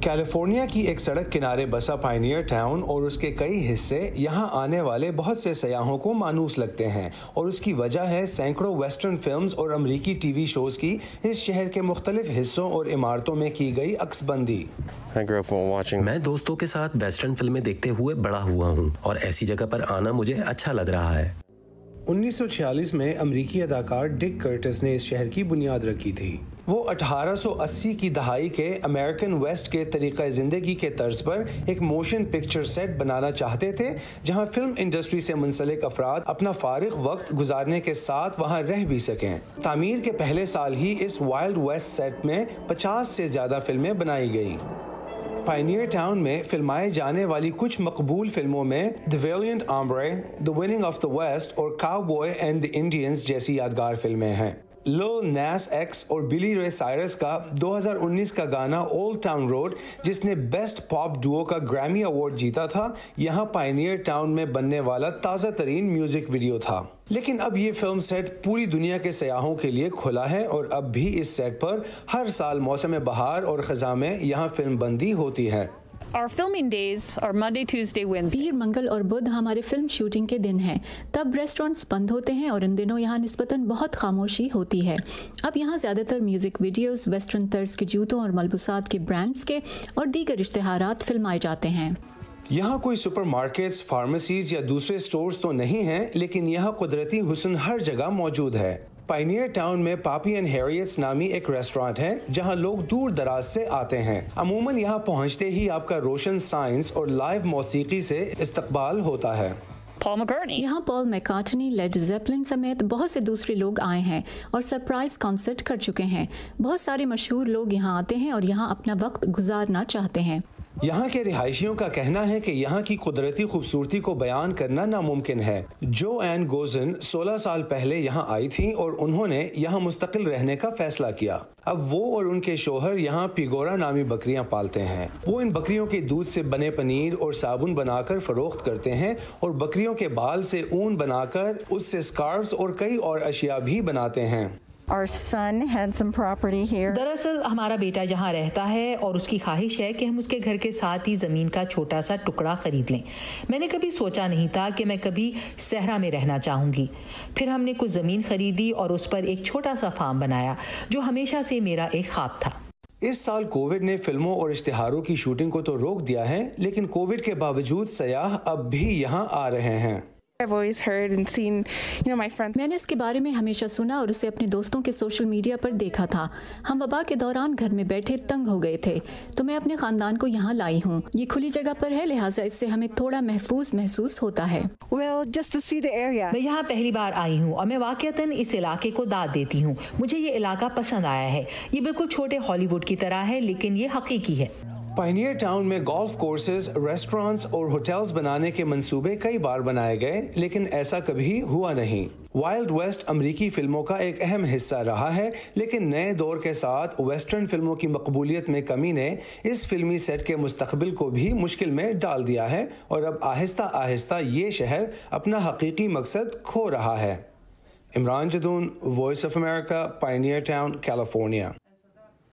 California کی ایک سڑک کنارے بسا پائنیئر ٹاؤن اور اس کے کئی حصے یہاں آنے والے بہت سے سیاحوں کو مانوس لگتے ہیں، اور اس کی وجہ ہے سینکڑوں ویسٹرن فلمز اور امریکی ٹی وی شوز کی اس شہر کے مختلف حصوں اور عمارتوں میں کی گئی عکس بندی۔ میں دوستوں کے ساتھ ویسٹرن فلمیں دیکھتے ہوئے بڑا ہوا ہوں اور ایسی جگہ پر آنا مجھے اچھا لگ رہا ہے۔ 1946 میں امریکی اداکار ڈک کرٹس نے اس شہر کی بنیاد رکھی تھی۔ وہ 1880 کی دہائی کے امریکن ویسٹ کے طریقہ زندگی کے طرز پر ایک موشن پکچر سیٹ بنانا چاہتے تھے جہاں فلم انڈسٹری سے منسلک افراد اپنا فارغ وقت گزارنے کے ساتھ وہاں رہ بھی سکیں۔ تعمیر کے پہلے سال ہی اس وائلڈ ویسٹ سیٹ میں 50 سے زیادہ فلمیں بنائی گئیں۔ پائنیئر ٹاؤن میں فلمائے جانے والی کچھ مقبول فلموں میں دی valiant آمبرے، the winning of the waste اور کاؤ بوائے اینڈ دی انڈینز جیسی یادگار فلمیں ہیں۔ لل نیس ایکس اور بلی رے سائرس کا 2019 کا گانا اولڈ ٹاؤن روڈ، جس نے بیسٹ پاپ ڈوو کا گریمی ایوارڈ جیتا تھا، یہاں پائنیئر ٹاؤن میں بننے والا تازہ ترین میوزک ویڈیو تھا۔ لیکن اب یہ فلم سیٹ پوری دنیا کے سیاحوں کے لیے کھلا ہے اور اب بھی اس سیٹ پر ہر سال موسم بہار اور خزاں میں یہاں فلم بندی ہوتی ہے۔ Our filming days are Monday, Tuesday, Wednesday. پیر، منگل اور بدھ ہمارے فلم شوٹنگ کے دن ہیں۔ تب ریسٹورنٹس بند ہوتے ہیں اور ان دنوں یہاں نسبتاً بہت خاموشی ہوتی ہے۔ اب یہاں زیادہ تر میوزک ویڈیوز ویسٹرن طرز کے جوتوں اور ملبوسات کے برانڈز کے اور دیگر اشتہارات فلمائے جاتے ہیں۔ یہاں کوئی سپر مارکیٹس، فارمیسیز یا دوسرے سٹورز تو نہیں ہیں، لیکن یہاں قدرتی حسن ہر جگہ موجود ہے۔ پائنیئر ٹاؤن میں پاپی اینڈ ہیریٹس نامی ایک ریسٹورانٹ ہے جہاں لوگ دور دراز سے آتے ہیں۔ عموماً یہاں پہنچتے ہی آپ کا روشن سائنس اور لائیو موسیقی سے استقبال ہوتا ہے۔ یہاں پال میکارٹنی، لیڈ زیپلن سمیت بہت سے دوسرے لوگ آئے ہیں اور سرپرائز کنسرٹ کر چکے ہیں۔ بہت سارے مشہور لوگ یہاں آتے ہیں اور یہاں اپنا وقت گزارنا چاہتے ہیں۔ یہاں کے رہائشیوں کا کہنا ہے کہ یہاں کی قدرتی خوبصورتی کو بیان کرنا ناممکن ہے۔ جو این گوزن 16 سال پہلے یہاں آئی تھیں اور انہوں نے یہاں مستقل رہنے کا فیصلہ کیا۔ اب وہ اور ان کے شوہر یہاں پیگورا نامی بکریاں پالتے ہیں۔ وہ ان بکریوں کے دودھ سے بنے پنیر اور صابن بنا کر فروخت کرتے ہیں اور بکریوں کے بال سے اون بنا کر اس سے سکارفز اور کئی اور اشیاء بھی بناتے ہیں۔ Our son had some property here. دراصل ہمارا بیٹا یہاں رہتا ہے اور اس کی خواہش ہے کہ ہم اس کے گھر کے ساتھ ہی زمین کا چھوٹا سا ٹکڑا خرید لیں۔ میں نے کبھی سوچا نہیں تھا کہ میں کبھی صحرا میں رہنا چاہوں گی۔ پھر ہم نے کچھ زمین خریدی اور اس پر ایک چھوٹا سا فارم بنایا جو ہمیشہ سے میرا ایک خواب تھا۔ اس سال کووڈ نے فلموں اور اشتہاروں کی شوٹنگ کو تو روک دیا ہے، لیکن کووڈ کے باوجود سیاح اب بھی یہاں آ رہے ہیں۔ I've always heard and seen, my friends. میں نے اس کے بارے میں ہمیشہ سنا اور اسے اپنے دوستوں کے سوشل میڈیا پر دیکھا تھا۔ ہم وبا کے دوران گھر میں بیٹھے تنگ ہو گئے تھے، تو میں اپنے خاندان کو یہاں لائی ہوں۔ یہ کھلی جگہ پر ہے، لہٰذا اس سے ہمیں تھوڑا محفوظ محسوس ہوتا ہے۔ Well, just to see the area. میں یہاں پہلی بار آئی ہوں اور میں واقعتاً اس علاقے کو داد دیتی ہوں۔ مجھے یہ علاقہ پسند آیا ہے۔ یہ بالکل چھوٹے ہالی ووڈ کی طرح ہے، لیکن یہ حقیقی ہے۔ پائنیئر ٹاؤن میں گولف کورسز، ریسٹورانٹس اور ہوٹلز بنانے کے منصوبے کئی بار بنائے گئے، لیکن ایسا کبھی ہوا نہیں۔ وائلڈ ویسٹ امریکی فلموں کا ایک اہم حصہ رہا ہے، لیکن نئے دور کے ساتھ ویسٹرن فلموں کی مقبولیت میں کمی نے اس فلمی سیٹ کے مستقبل کو بھی مشکل میں ڈال دیا ہے، اور اب آہستہ آہستہ یہ شہر اپنا حقیقی مقصد کھو رہا ہے۔ Imran Jadoon, Voice of America, Pioneer Town, California.